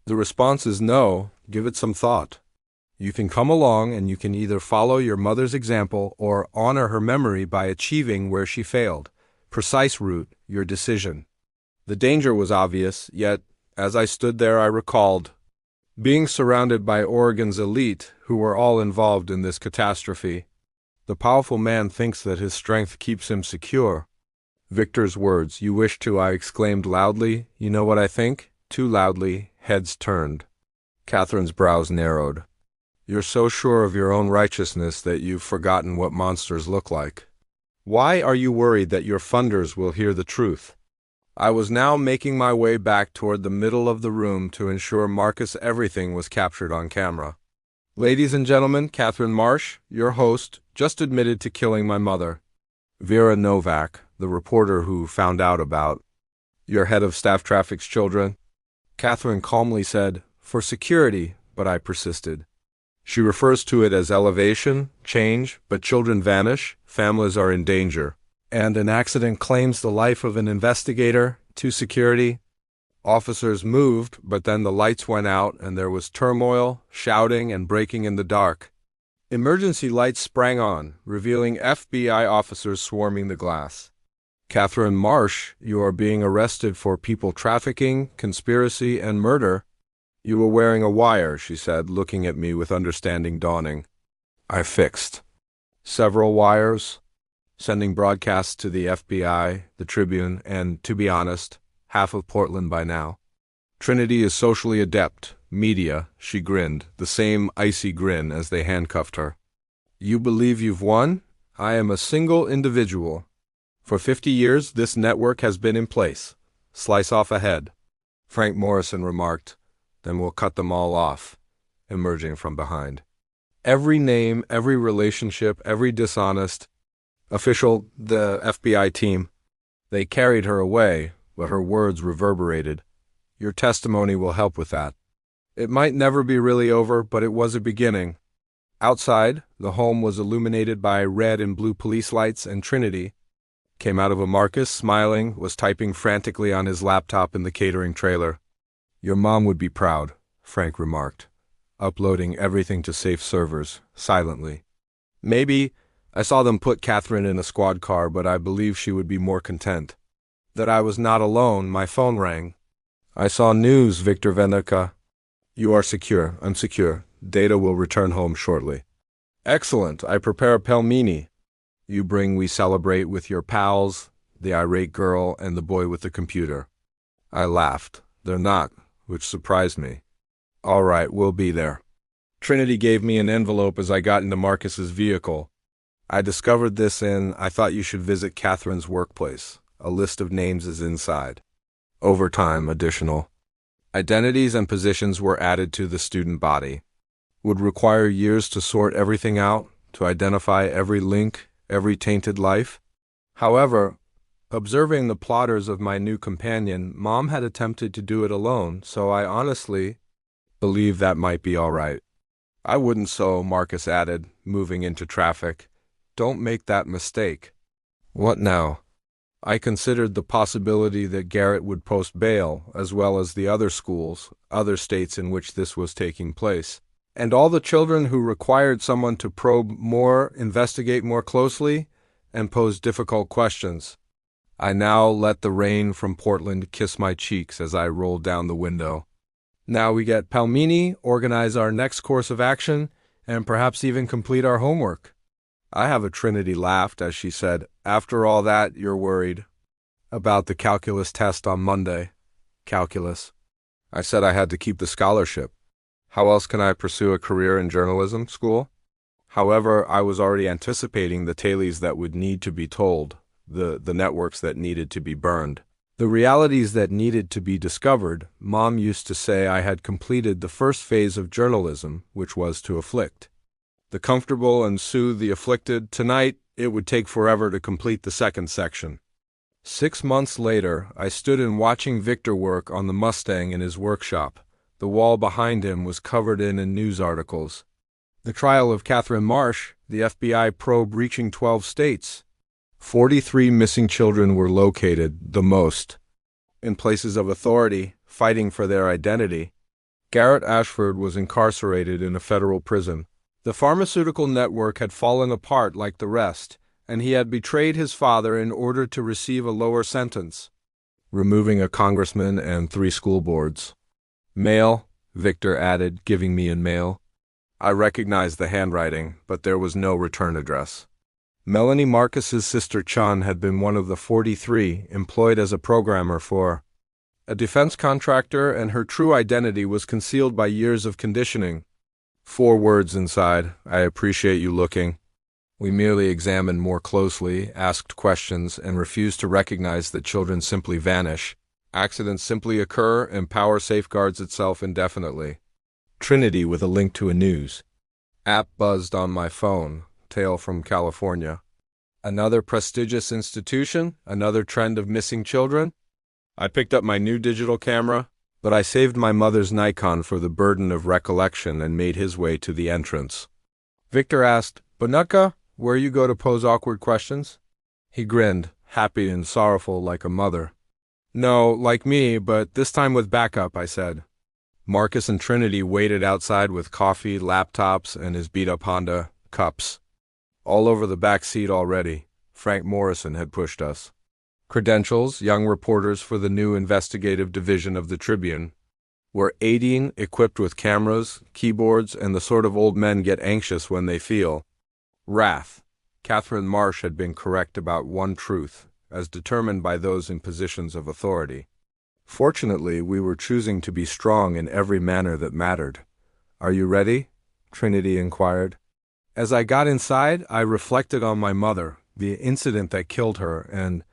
The response is no, give it some thought. You can come along and you can either follow your mother's example or honor her memory by achieving where she failed. Precise route, your decision. The danger was obvious, yet, as I stood there, I recalled being surrounded by Oregon's elite who were all involved in this catastrophe. The powerful man thinks that his strength keeps him secure. Victor's words, "You wish to," I exclaimed loudly. "You know what I think?" Too loudly, heads turned. Catherine's brows narrowed. "You're so sure of your own righteousness that you've forgotten what monsters look like. Why are you worried that your funders will hear the truth?" I was now making my way back toward the middle of the room to ensure Marcus everything was captured on camera. "Ladies and gentlemen, Catherine Marsh, your host, just admitted to killing my mother. Vera Novak, the reporter who found out about your head of staff traffics children." Catherine calmly said, "For security," but I persisted. "She refers to it as elevation, change, but children vanish, families are in danger. And an accident claims the life of an investigator, to security." Officers moved, but then the lights went out and there was turmoil, shouting, and breaking in the dark. Emergency lights sprang on, revealing FBI officers swarming the glass. "Catherine Marsh, you are being arrested for people trafficking, conspiracy, and murder." "You were wearing a wire," she said, looking at me with understanding dawning. I fixed. "Several wires, sending broadcasts to the FBI, the Tribune, and, to be honest, half of Portland by now. Trinity is socially adept. Media," she grinned, the same icy grin as they handcuffed her. "You believe you've won? I am a single individual. For 50 years, this network has been in place. Slice off a head." Frank Morrison remarked, "Then we'll cut them all off," emerging from behind. Every name, every relationship, every dishonest official, the FBI team. They carried her away, but her words reverberated. "Your testimony will help with that. It might never be really over, but it was a beginning." Outside, the home was illuminated by red and blue police lights, and Trinity came out of a Marcus, smiling, was typing frantically on his laptop in the catering trailer. "Your mom would be proud," Frank remarked, uploading everything to safe servers, silently. "Maybe I saw them put Catherine in a squad car, but I believe she would be more content. That I was not alone, my phone rang. I saw news, Victor Venica. You are secure. I'm secure. Data will return home shortly." "Excellent. I prepare a pelmeni. You bring, we celebrate with your pals, the irate girl and the boy with the computer." I laughed. "They're not," which surprised me. "All right, we'll be there." Trinity gave me an envelope as I got into Marcus's vehicle. "I discovered this in, I thought you should visit Catherine's workplace. A list of names is inside. Overtime, additional. Identities and positions were added to the student body. Would require years to sort everything out, to identify every link, every tainted life. However, observing the plotters of my new companion, Mom had attempted to do it alone, so I honestly believe that might be all right." "I wouldn't so," Marcus added, moving into traffic. "Don't make that mistake." "What now?" I considered the possibility that Garrett would post bail, as well as the other schools, other states in which this was taking place, and all the children who required someone to probe more, investigate more closely, and pose difficult questions. I now let the rain from Portland kiss my cheeks as I rolled down the window. Now we get pelmeni, organize our next course of action, and perhaps even complete our homework. I have a Trinity laughed as she said, "After all that, you're worried about the calculus test on Monday." "Calculus." I said I had to keep the scholarship. How else can I pursue a career in journalism school? However, I was already anticipating the tales that would need to be told, the networks that needed to be burned, the realities that needed to be discovered. Mom used to say I had completed the first phase of journalism, which was to afflict the comfortable and soothe the afflicted. Tonight, it would take forever to complete the second section. 6 months later, I stood in watching Victor work on the Mustang in his workshop. The wall behind him was covered in news articles. The trial of Catherine Marsh, the FBI probe reaching 12 states. 43 missing children were located, the most, in places of authority, fighting for their identity. Garrett Ashford was incarcerated in a federal prison. The pharmaceutical network had fallen apart like the rest, and he had betrayed his father in order to receive a lower sentence, removing a congressman and 3 school boards. Mail, Victor added, giving me in mail. I recognized the handwriting, but there was no return address. Melanie Marcus's sister Chun had been one of the 43 employed as a programmer for a defense contractor, and her true identity was concealed by years of conditioning. 4 words inside: I appreciate you looking. We merely examined more closely, asked questions, and refused to recognize that children simply vanish. Accidents simply occur, and power safeguards itself indefinitely. Trinity with a link to a news app buzzed on my phone. Tale from California. Another prestigious institution, another trend of missing children. I picked up my new digital camera, but I saved my mother's Nikon for the burden of recollection and made his way to the entrance. Victor asked, "Bonucca, where you go to pose awkward questions?" He grinned, happy and sorrowful like a mother. "No, like me, but this time with backup," I said. Marcus and Trinity waited outside with coffee, laptops, and his beat-up Honda cups. All over the back seat already. Frank Morrison had pushed us. Credentials, young reporters for the new investigative division of the Tribune. We're 18, equipped with cameras, keyboards, and the sort of old men get anxious when they feel wrath. Catherine Marsh had been correct about one truth, as determined by those in positions of authority. Fortunately, we were choosing to be strong in every manner that mattered. "Are you ready?" Trinity inquired. As I got inside, I reflected on my mother, the incident that killed her, and,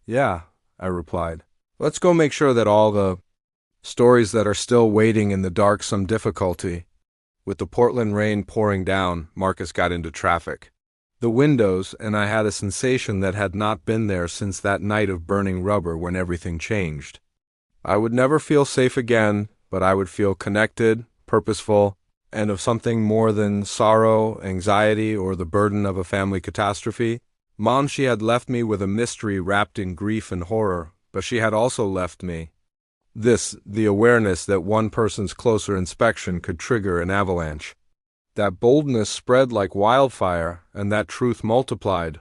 "Yeah," I replied. "Let's go make sure that all the stories that are still waiting in the dark some difficulty." With the Portland rain pouring down, Marcus got into traffic. The windows, and I had a sensation that had not been there since that night of burning rubber when everything changed. I would never feel safe again, but I would feel connected, purposeful, and of something more than sorrow, anxiety, or the burden of a family catastrophe. Mom, she had left me with a mystery wrapped in grief and horror, but she had also left me the awareness that one person's closer inspection could trigger an avalanche. That boldness spread like wildfire, and that truth multiplied.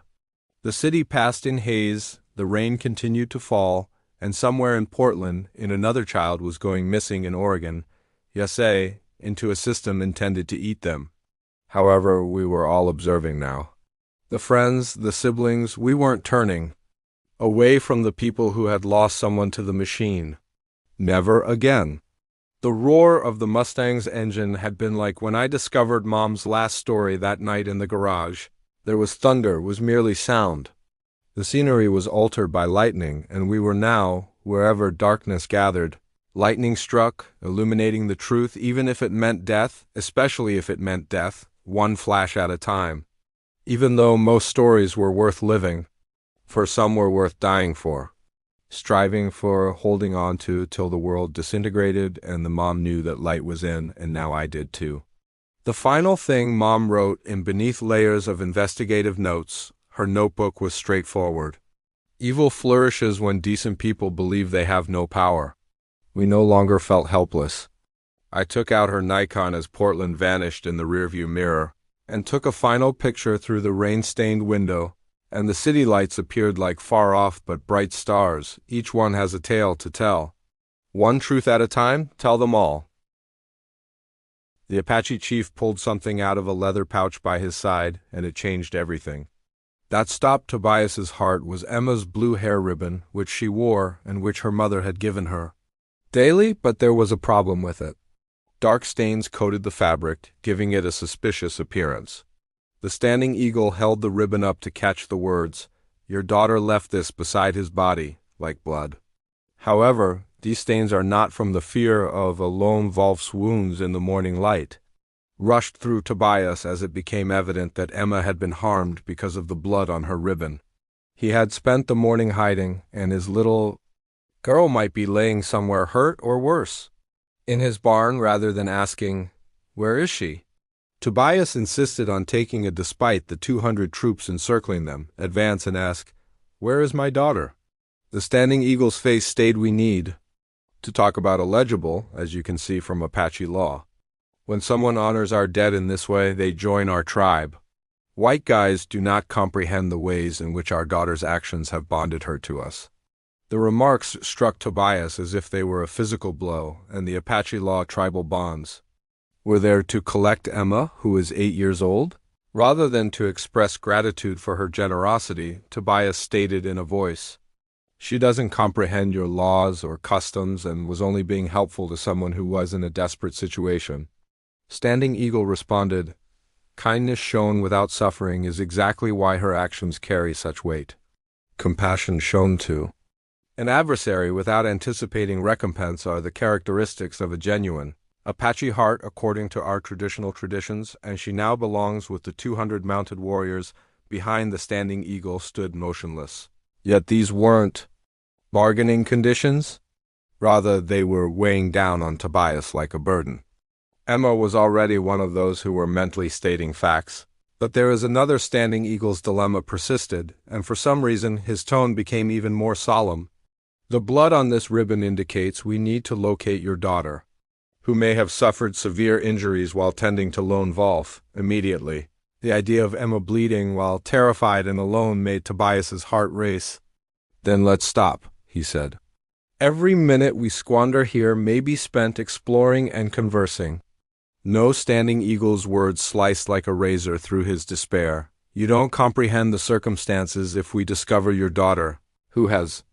The city passed in haze, the rain continued to fall, and somewhere in Portland, another child was going missing in Oregon, into a system intended to eat them. However, we were all observing now. The friends, the siblings, we weren't turning away from the people who had lost someone to the machine. Never again. The roar of the Mustang's engine had been like when I discovered Mom's last story that night in the garage. There was thunder, was merely sound. The scenery was altered by lightning, and we were now, wherever darkness gathered. Lightning struck, illuminating the truth, even if it meant death, especially if it meant death, one flash at a time. Even though most stories were worth living, for some were worth dying for. Striving for, holding on to, till the world disintegrated and the mom knew that light was in, and now I did too. The final thing Mom wrote in beneath layers of investigative notes, her notebook was straightforward. Evil flourishes when decent people believe they have no power. We no longer felt helpless. I took out her Nikon as Portland vanished in the rearview mirror, and took a final picture through the rain-stained window, and the city lights appeared like far-off but bright stars. Each one has a tale to tell. One truth at a time, tell them all. The Apache chief pulled something out of a leather pouch by his side, and it changed everything. That stopped Tobias's heart was Emma's blue hair ribbon, which she wore and which her mother had given her. Daily, but there was a problem with it. Dark stains coated the fabric, giving it a suspicious appearance. The standing eagle held the ribbon up to catch the words, "Your daughter left this beside his body, like blood." However, these stains are not from the fear of a lone wolf's wounds in the morning light. Rushed through Tobias as it became evident that Emma had been harmed because of the blood on her ribbon. He had spent the morning hiding, and his little girl might be laying somewhere hurt or worse. In his barn, rather than asking, "Where is she?" Tobias insisted on taking a despite the 200 troops encircling them, advance and ask, "Where is my daughter?" The standing eagle's face stayed, "We need To talk about illegible, as you can see from Apache law. When someone honors our dead in this way, they join our tribe. White guys do not comprehend the ways in which our daughter's actions have bonded her to us. The remarks struck Tobias as if they were a physical blow, and the Apache law tribal bonds were there to collect Emma, who is 8 years old. Rather than to express gratitude for her generosity, Tobias stated in a voice, "She doesn't comprehend your laws or customs and was only being helpful to someone who was in a desperate situation." Standing Eagle responded, "Kindness shown without suffering is exactly why her actions carry such weight. Compassion shown to an adversary without anticipating recompense are the characteristics of a genuine Apache heart according to our traditional traditions, and she now belongs with the 200 mounted warriors behind the Standing Eagle stood motionless. Yet these weren't bargaining conditions. Rather, they were weighing down on Tobias like a burden. Emma was already one of those who were mentally stating facts. But there is another Standing Eagle's dilemma persisted, and for some reason his tone became even more solemn. "The blood on this ribbon indicates we need to locate your daughter, who may have suffered severe injuries while tending to Lone Wolf, immediately." The idea of Emma bleeding while terrified and alone made Tobias's heart race. "Then let's stop," he said. "Every minute we squander here may be spent exploring and conversing." No Standing Eagle's words sliced like a razor through his despair. "You don't comprehend the circumstances if we discover your daughter, who has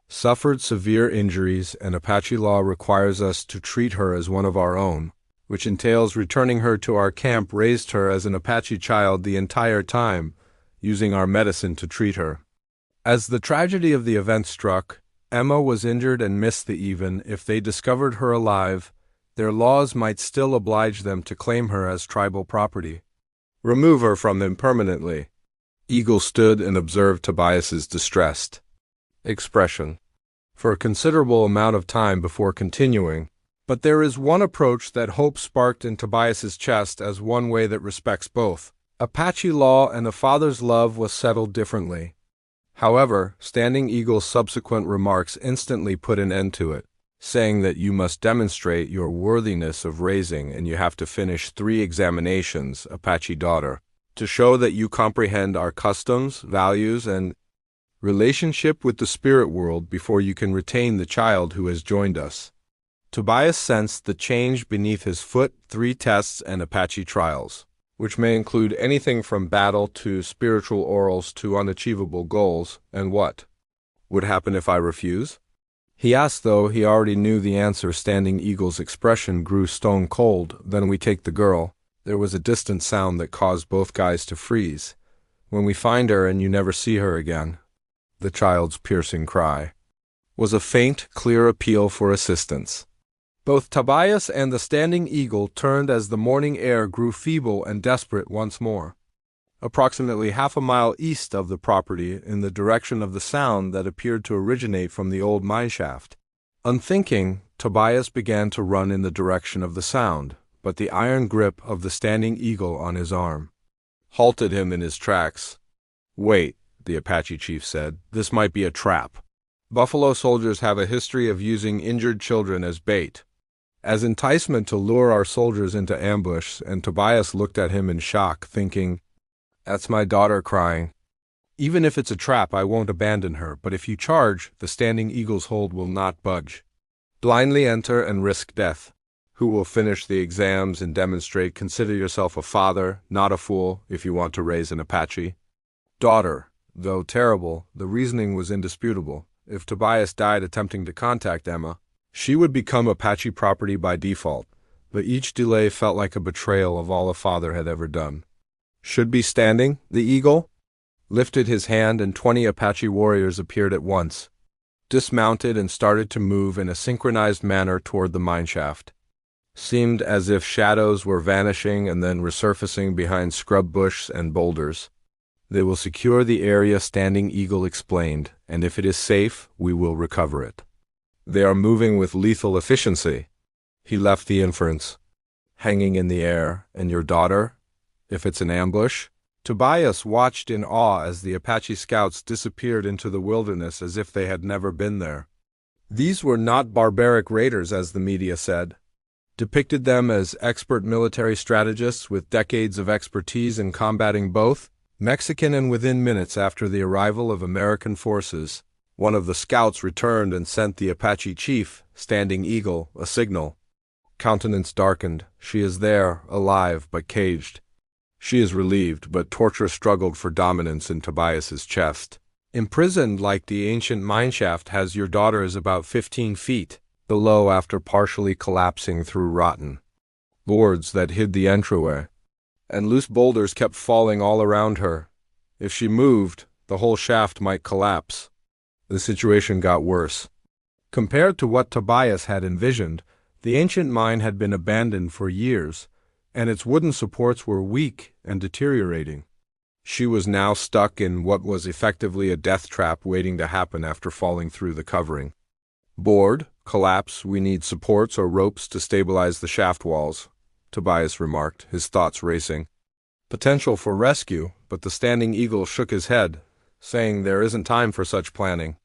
suffered severe injuries, and Apache law requires us to treat her as one of our own, which entails returning her to our camp, raised her as an Apache child the entire time, using our medicine to treat her." As the tragedy of the event struck, Emma was injured and missed the even. If they discovered her alive, their laws might still oblige them to claim her as tribal property. Remove her from them permanently. Eagle stood and observed Tobias's distressed expression for a considerable amount of time before continuing. "But there is one approach that hope sparked in Tobias's chest as one way that respects both. Apache law and a father's love was settled differently." However, Standing Eagle's subsequent remarks instantly put an end to it, saying that you must demonstrate your worthiness of raising, and you have to finish 3 examinations, Apache daughter, to show that you comprehend our customs, values, and relationship with the spirit world before you can retain the child who has joined us. Tobias sensed the change beneath his foot: 3 tests and Apache trials, which may include anything from battle to spiritual orals to unachievable goals. And what would happen if I refuse? He asked, though he already knew the answer. Standing Eagle's expression grew stone cold. "Then we take the girl." There was a distant sound that caused both guys to freeze. "When we find her and you never see her again." The child's piercing cry was a faint, clear appeal for assistance. Both Tobias and the Standing Eagle turned as the morning air grew feeble and desperate once more. Approximately half a mile east of the property, in the direction of the sound that appeared to originate from the old mineshaft. Unthinking, Tobias began to run in the direction of the sound, but the iron grip of the Standing Eagle on his arm halted him in his tracks. "Wait," the Apache chief said. "This might be a trap. Buffalo soldiers have a history of using injured children as bait, as enticement to lure our soldiers into ambush." And Tobias looked at him in shock, thinking, "That's my daughter crying. Even if it's a trap, I won't abandon her, but if you charge, the Standing Eagle's hold will not budge. Blindly enter and risk death. Who will finish the exams and demonstrate? Consider yourself a father, not a fool, if you want to raise an Apache daughter." Though terrible, the reasoning was indisputable. If Tobias died attempting to contact Emma, she would become Apache property by default. But each delay felt like a betrayal of all a father had ever done. "Should be standing," the Eagle lifted his hand, and 20 Apache warriors appeared at once, dismounted, and started to move in a synchronized manner toward the mineshaft. Seemed as if shadows were vanishing and then resurfacing behind scrub bush and boulders. "They will secure the area," Standing Eagle explained, "and if it is safe, we will recover it. They are moving with lethal efficiency." He left the inference hanging in the air. "And your daughter, if it's an ambush?" Tobias watched in awe as the Apache scouts disappeared into the wilderness as if they had never been there. These were not barbaric raiders, as the media said, depicted them as expert military strategists with decades of expertise in combating both Mexican and within minutes after the arrival of American forces. One of the scouts returned and sent the Apache chief, Standing Eagle, a signal. Countenance darkened. She is there, alive, but caged. She is relieved, but torture struggled for dominance in Tobias's chest. Imprisoned like the ancient mineshaft has your daughter is about 15 feet below after partially collapsing through rotten boards that hid the entryway, and loose boulders kept falling all around her. If she moved, the whole shaft might collapse. The situation got worse. Compared to what Tobias had envisioned, the ancient mine had been abandoned for years, and its wooden supports were weak and deteriorating. She was now stuck in what was effectively a death trap waiting to happen after falling through the covering. Board, collapse, we need supports or ropes to stabilize the shaft walls, Tobias remarked, his thoughts racing. Potential for rescue, but the Standing Eagle shook his head, saying there isn't time for such planning.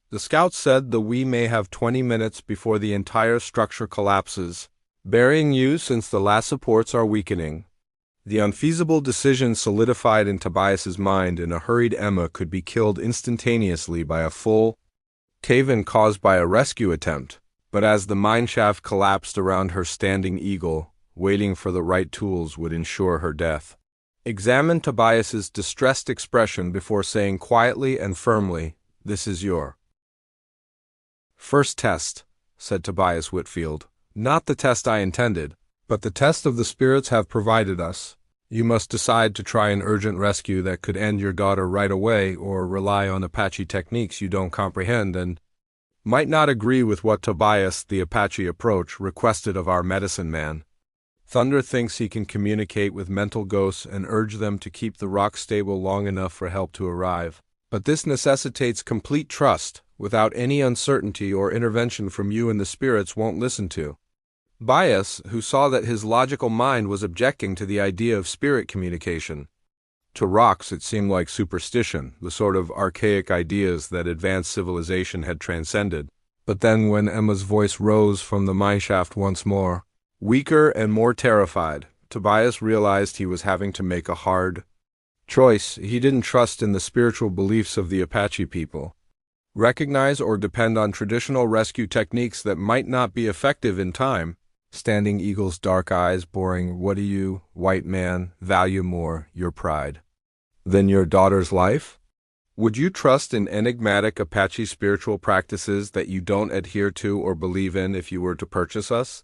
The scouts said we may have 20 minutes before the entire structure collapses, burying you since the last supports are weakening. The unfeasible decision solidified in Tobias's mind, and a hurried Emma could be killed instantaneously by a full cave-in caused by a rescue attempt. But as the mineshaft collapsed around her, Standing Eagle, waiting for the right tools would ensure her death. Examine Tobias's distressed expression before saying quietly and firmly, "This is your first test," said Tobias Whitfield. "Not the test I intended, but the test of the spirits have provided us. You must decide to try an urgent rescue that could end your daughter right away, or rely on Apache techniques you don't comprehend and might not agree with what Tobias, the Apache approach, requested of our medicine man. Thunder thinks he can communicate with mental ghosts and urge them to keep the rock stable long enough for help to arrive. But this necessitates complete trust, without any uncertainty or intervention from you, and the spirits won't listen to." Bias, who saw that his logical mind was objecting to the idea of spirit communication. To rocks it seemed like superstition, the sort of archaic ideas that advanced civilization had transcended. But then when Emma's voice rose from the mineshaft once more, weaker and more terrified, Tobias realized he was having to make a hard choice. He didn't trust in the spiritual beliefs of the Apache people, recognize or depend on traditional rescue techniques that might not be effective in time. Standing Eagle's dark eyes boring, "What do you, white man, value more, your pride than your daughter's life? Would you trust in enigmatic Apache spiritual practices that you don't adhere to or believe in if you were to purchase us?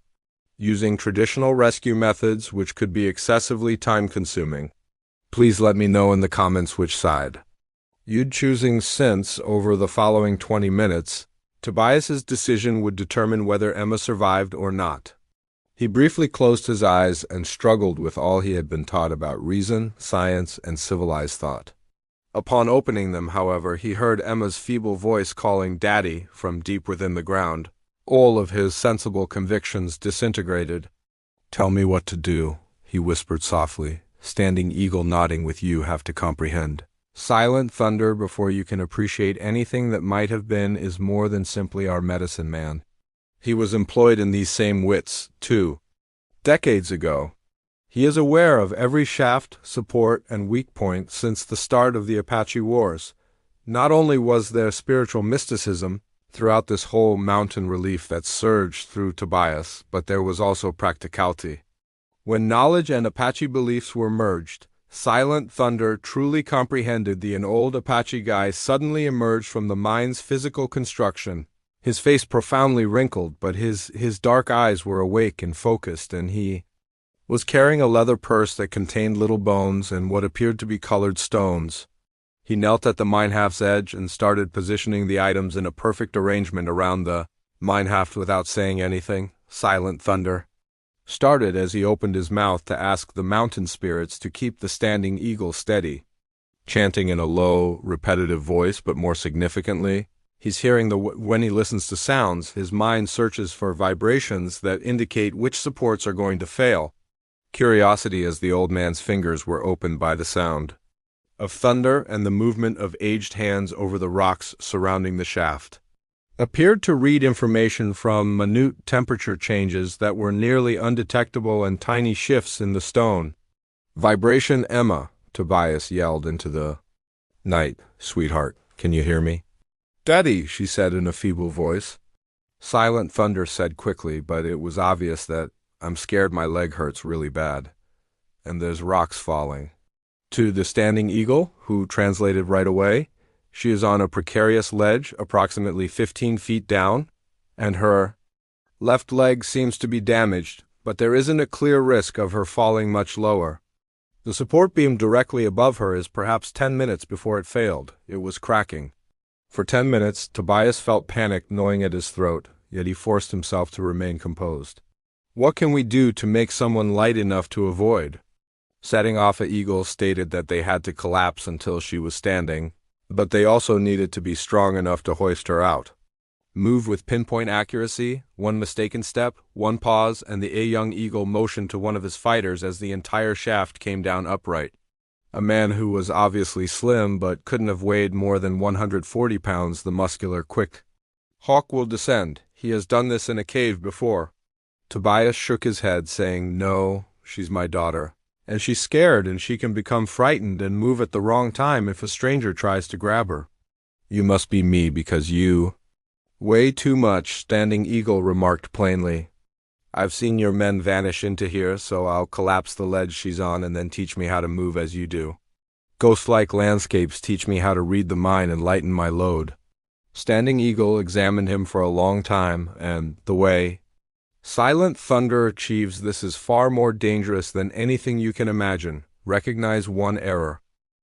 Using traditional rescue methods which could be excessively time-consuming? Please let me know in the comments which side you'd choosing, since over the following 20 minutes, Tobias's decision would determine whether Emma survived or not. He briefly closed his eyes and struggled with all he had been taught about reason, science, and civilized thought. Upon opening them, however, he heard Emma's feeble voice calling "Daddy" from deep within the ground. All of his sensible convictions disintegrated. "Tell me what to do," he whispered softly. "Standing Eagle nodding with you have to comprehend. Silent thunder before you can appreciate anything that might have been is more than simply our medicine man. He was employed in these same wits, too, decades ago. He is aware of every shaft, support, and weak point since the start of the Apache Wars. Not only was there spiritual mysticism throughout this whole mountain relief that surged through Tobias, but there was also practicality. When knowledge and Apache beliefs were merged, Silent Thunder truly comprehended the old Apache guy suddenly emerged from the mine's physical construction. His face profoundly wrinkled, but his dark eyes were awake and focused, and he was carrying a leather purse that contained little bones and what appeared to be colored stones. He knelt at the minehaft's edge and started positioning the items in a perfect arrangement around the minehaft without saying anything. Silent Thunder started as he opened his mouth to ask the mountain spirits to keep the Standing Eagle steady, chanting in a low, repetitive voice, but more significantly, he's hearing when he listens to sounds, his mind searches for vibrations that indicate which supports are going to fail. Curiosity as the old man's fingers were opened by the sound of thunder and the movement of aged hands over the rocks surrounding the shaft. appeared to read information from minute temperature changes that were nearly undetectable and tiny shifts in the stone. "Vibration, Emma," Tobias yelled into the night. "Sweetheart, can you hear me?" "Daddy," she said in a feeble voice. Silent Thunder said quickly, but it was obvious that "I'm scared my leg hurts really bad. And there's rocks falling." To the Standing Eagle, who translated right away, "She is on a precarious ledge approximately 15 feet down, and her left leg seems to be damaged, but there isn't a clear risk of her falling much lower. The support beam directly above her is perhaps 10 minutes before it failed. It was cracking." For 10 minutes, Tobias felt panic gnawing at his throat, yet he forced himself to remain composed. "What can we do to make someone light enough to avoid?" Setting off Eagle stated that they had to collapse until she was standing, but they also needed to be strong enough to hoist her out. Move with pinpoint accuracy, one mistaken step, one pause, and the young Eagle motioned to one of his fighters as the entire shaft came down upright. A man who was obviously slim but couldn't have weighed more than 140 pounds, the muscular, quick Hawk will descend. He has done this in a cave before. Tobias shook his head, saying, "No, she's my daughter. And she's scared, and she can become frightened and move at the wrong time if a stranger tries to grab her. You must be me because you weigh too much," Standing Eagle remarked plainly. "I've seen your men vanish into here, so I'll collapse the ledge she's on and then teach me how to move as you do. Ghost-like landscapes teach me how to read the mind and lighten my load." Standing Eagle examined him for a long time, and the way Silent Thunder achieves this is far more dangerous than anything you can imagine. Recognize one error.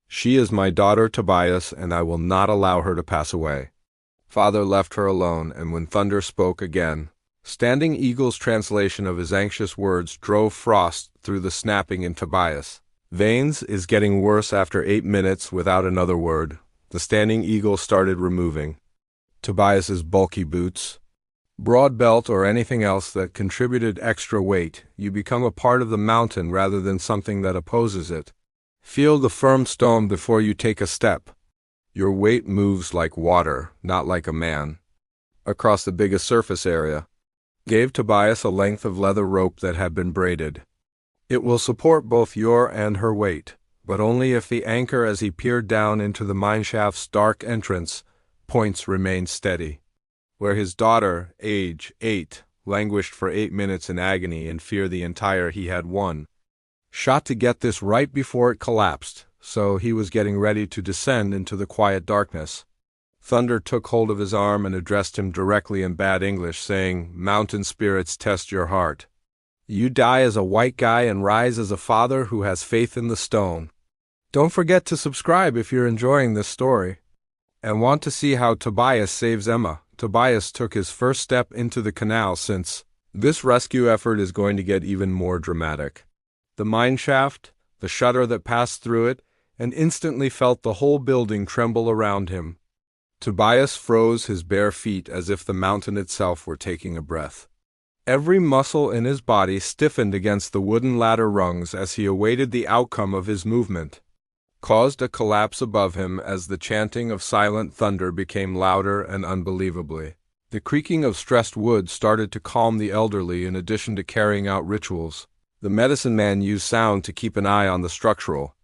She is my daughter Tobias, and I will not allow her to pass away. Father left her alone, and when Thunder spoke again, Standing Eagle's translation of his anxious words drove frost through the snapping in Tobias. "Veins is getting worse after 8 minutes without another word." The Standing Eagle started removing Tobias's bulky boots, broad belt, or anything else that contributed extra weight. You become a part of the mountain rather than something that opposes it. Feel the firm stone before you take a step. Your weight moves like water, not like a man. Across the biggest surface area. Gave Tobias a length of leather rope that had been braided. "It will support both your and her weight, but only if the anchor as he peered down into the mineshaft's dark entrance points remained steady." Where his daughter, age 8, languished for 8 minutes in agony and fear the entire he had won. Shot to get this right before it collapsed, so he was getting ready to descend into the quiet darkness. Thunder took hold of his arm and addressed him directly in bad English, saying, "Mountain spirits test your heart. You die as a white guy and rise as a father who has faith in the stone." Don't forget to subscribe if you're enjoying this story and want to see how Tobias saves Emma. Tobias took his first step into the canal since this rescue effort is going to get even more dramatic. The mine shaft, the shudder that passed through it, and instantly felt the whole building tremble around him. Tobias froze his bare feet as if the mountain itself were taking a breath. Every muscle in his body stiffened against the wooden ladder rungs as he awaited the outcome of his movement. Caused a collapse above him as the chanting of Silent Thunder became louder and unbelievably. The creaking of stressed wood started to calm the elderly in addition to carrying out rituals. The medicine man used sound to keep an eye on the structural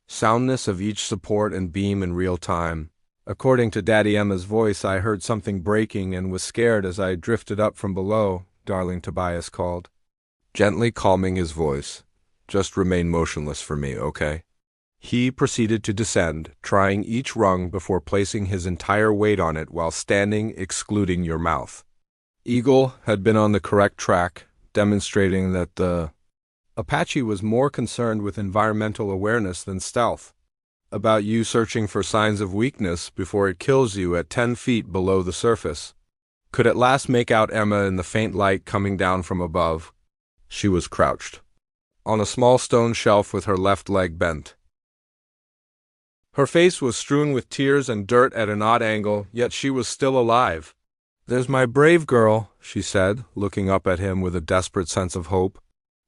soundness of each support and beam in real time. According to Daddy Emma's voice, I heard something breaking and was scared as I drifted up from below, darling, Tobias called, gently calming his voice. "Just remain motionless for me, okay?" He proceeded to descend, trying each rung before placing his entire weight on it while standing, excluding your mouth. Eagle had been on the correct track, demonstrating that the Apache was more concerned with environmental awareness than stealth. About you searching for signs of weakness before it kills you at 10 feet below the surface. Could at last make out Emma in the faint light coming down from above. She was crouched on a small stone shelf with her left leg bent. Her face was strewn with tears and dirt at an odd angle, yet she was still alive. "There's my brave girl," she said, looking up at him with a desperate sense of hope.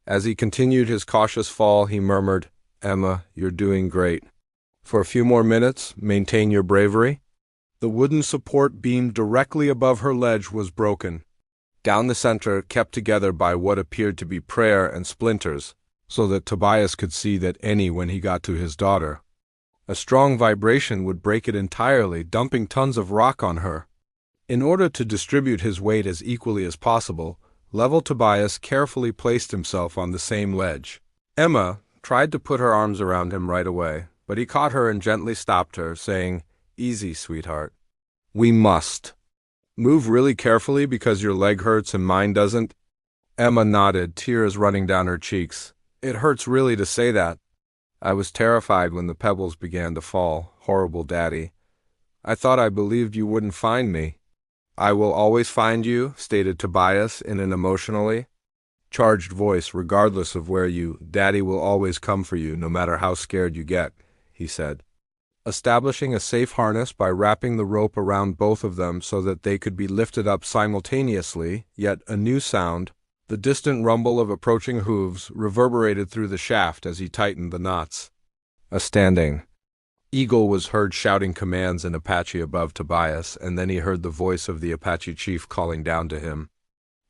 As he continued his cautious fall, he murmured, "Emma, you're doing great. For a few more minutes, maintain your bravery." The wooden support beam directly above her ledge was broken. Down the center, kept together by what appeared to be prayer and splinters, so that Tobias could see that any when he got to his daughter. A strong vibration would break it entirely, dumping tons of rock on her. In order to distribute his weight as equally as possible, Level Tobias carefully placed himself on the same ledge. Emma tried to put her arms around him right away, but he caught her and gently stopped her, saying, "Easy, sweetheart. We must. Move really carefully because your leg hurts and mine doesn't." Emma nodded, tears running down her cheeks. "It hurts really to say that. I was terrified when the pebbles began to fall. Horrible Daddy. I thought I believed you wouldn't find me." "I will always find you," stated Tobias in an emotionally charged voice, "regardless of where Daddy will always come for you, no matter how scared you get," he said. Establishing a safe harness by wrapping the rope around both of them so that they could be lifted up simultaneously, yet a new sound, the distant rumble of approaching hooves, reverberated through the shaft as he tightened the knots. A standing eagle was heard shouting commands in Apache above Tobias, and then he heard the voice of the Apache chief calling down to him.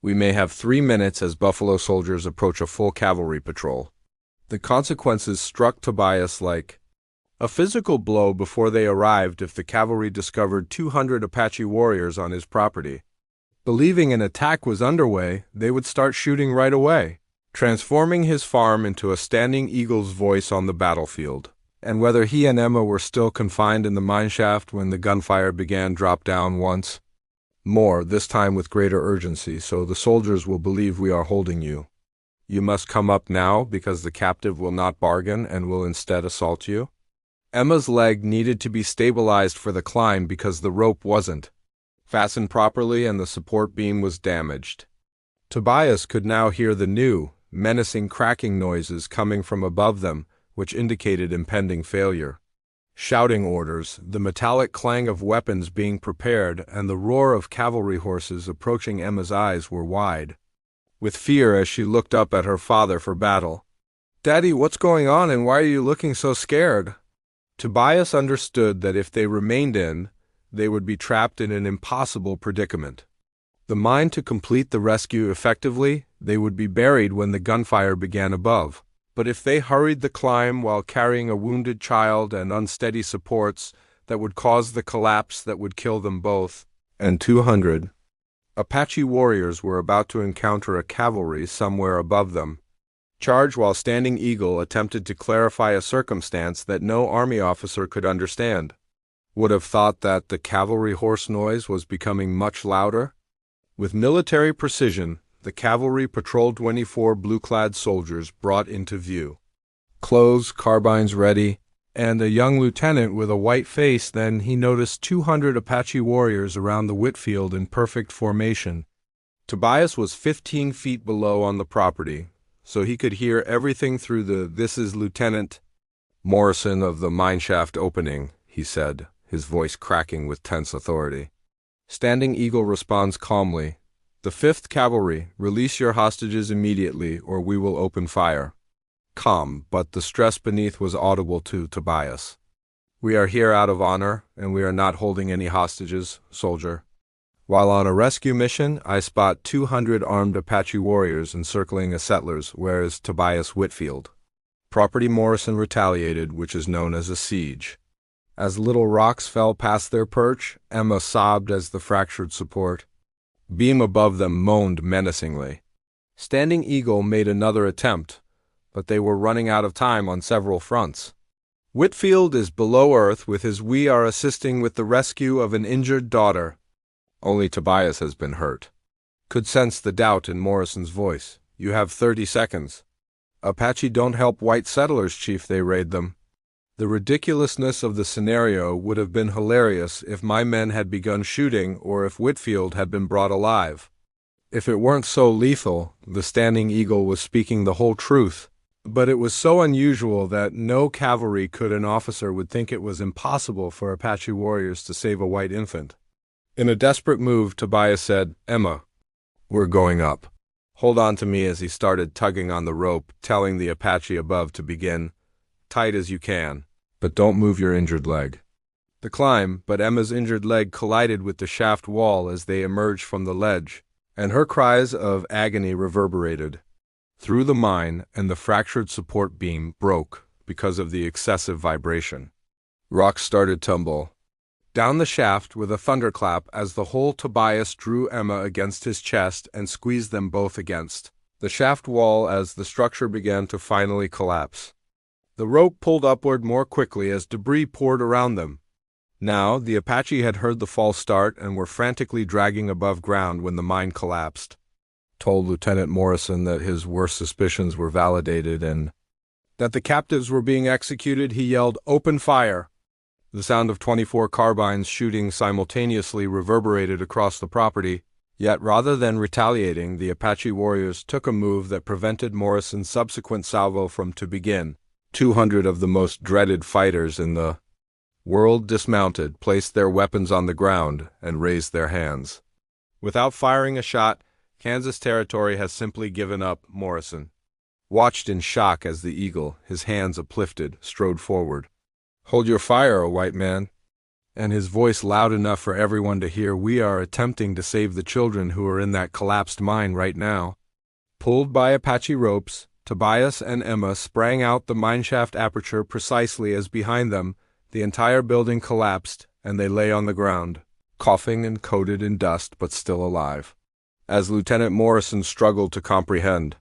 "We may have 3 minutes as Buffalo soldiers approach a full cavalry patrol." The consequences struck Tobias like a physical blow before they arrived if the cavalry discovered 200 Apache warriors on his property. Believing an attack was underway, they would start shooting right away, transforming his farm into a standing eagle's voice on the battlefield. And whether he and Emma were still confined in the mineshaft when the gunfire began dropped down once more, this time with greater urgency, so the soldiers will believe we are holding you. You must come up now because the captive will not bargain and will instead assault you. Emma's leg needed to be stabilized for the climb because the rope wasn't fastened properly and the support beam was damaged. Tobias could now hear the new, menacing cracking noises coming from above them, which indicated impending failure. Shouting orders, the metallic clang of weapons being prepared, and the roar of cavalry horses approaching Emma's eyes were wide with fear as she looked up at her father for battle. "Daddy, what's going on and why are you looking so scared?" Tobias understood that if they remained in, they would be trapped in an impossible predicament. The mine to complete the rescue effectively, they would be buried when the gunfire began above. But if they hurried the climb while carrying a wounded child and unsteady supports, that would cause the collapse that would kill them both. And 200 Apache warriors were about to encounter a cavalry somewhere above them. Charge while Standing Eagle attempted to clarify a circumstance that no army officer could understand. Would have thought that the cavalry horse noise was becoming much louder. With military precision, the cavalry patrolled 24 blue-clad soldiers brought into view. Clothes, carbines ready, and a young lieutenant with a white face. Then he noticed 200 Apache warriors around the Whitfield in perfect formation. Tobias was 15 feet below on the property, so he could hear everything through the "This is Lieutenant Morrison of the mineshaft opening," he said, his voice cracking with tense authority. Standing Eagle responds calmly, "The 5th Cavalry, release your hostages immediately or we will open fire." Calm, but the stress beneath was audible to Tobias. "We are here out of honor, and we are not holding any hostages, soldier. While on a rescue mission, I spot 200 armed Apache warriors encircling a settler's, where is Tobias Whitfield. Property Morrison retaliated, which is known as a siege." As little rocks fell past their perch, Emma sobbed as the fractured support beam above them moaned menacingly. Standing Eagle made another attempt, but they were running out of time on several fronts. "Whitfield is below earth with his "We are assisting with the rescue of an injured daughter. Only Tobias has been hurt." Could sense the doubt in Morrison's voice. "You have 30 seconds. Apache don't help white settlers, chief, they raid them." The ridiculousness of the scenario would have been hilarious if my men had begun shooting or if Whitfield had been brought alive. If it weren't so lethal, the Standing Eagle was speaking the whole truth. But it was so unusual that no cavalry could an officer would think it was impossible for Apache warriors to save a white infant. In a desperate move, Tobias said, "Emma, we're going up. Hold on to me," as he started tugging on the rope, telling the Apache above to begin. "Tight as you can. But don't move your injured leg." the climb, but Emma's injured leg collided with the shaft wall as they emerged from the ledge, and her cries of agony reverberated through the mine, and the fractured support beam broke because of the excessive vibration. Rocks started tumble down the shaft with a thunderclap as the whole Tobias drew Emma against his chest and squeezed them both against the shaft wall as the structure began to finally collapse. The rope pulled upward more quickly as debris poured around them. Now, the Apache had heard the false start and were frantically dragging above ground when the mine collapsed. Told Lieutenant Morrison that his worst suspicions were validated and that the captives were being executed. He yelled, "Open fire!" The sound of 24 carbines shooting simultaneously reverberated across the property, yet rather than retaliating, the Apache warriors took a move that prevented Morrison's subsequent salvo from to begin. 200 of the most dreaded fighters in the world dismounted, placed their weapons on the ground, and raised their hands. Without firing a shot, Kansas Territory has simply given up. Morrison watched in shock as the eagle, his hands uplifted, strode forward. "Hold your fire, O white man," and his voice loud enough for everyone to hear. "We are attempting to save the children who are in that collapsed mine right now." Pulled by Apache ropes, Tobias and Emma sprang out the mineshaft aperture precisely as behind them the entire building collapsed, and they lay on the ground, coughing and coated in dust but still alive. As Lieutenant Morrison struggled to comprehend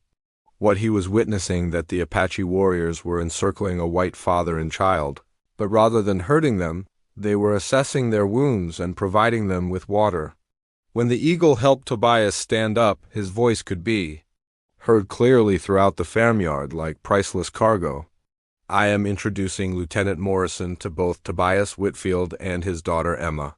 what he was witnessing, that the Apache warriors were encircling a white father and child, but rather than hurting them, they were assessing their wounds and providing them with water. When the eagle helped Tobias stand up, his voice could be heard clearly throughout the farmyard like priceless cargo. "I am introducing Lieutenant Morrison to both Tobias Whitfield and his daughter Emma."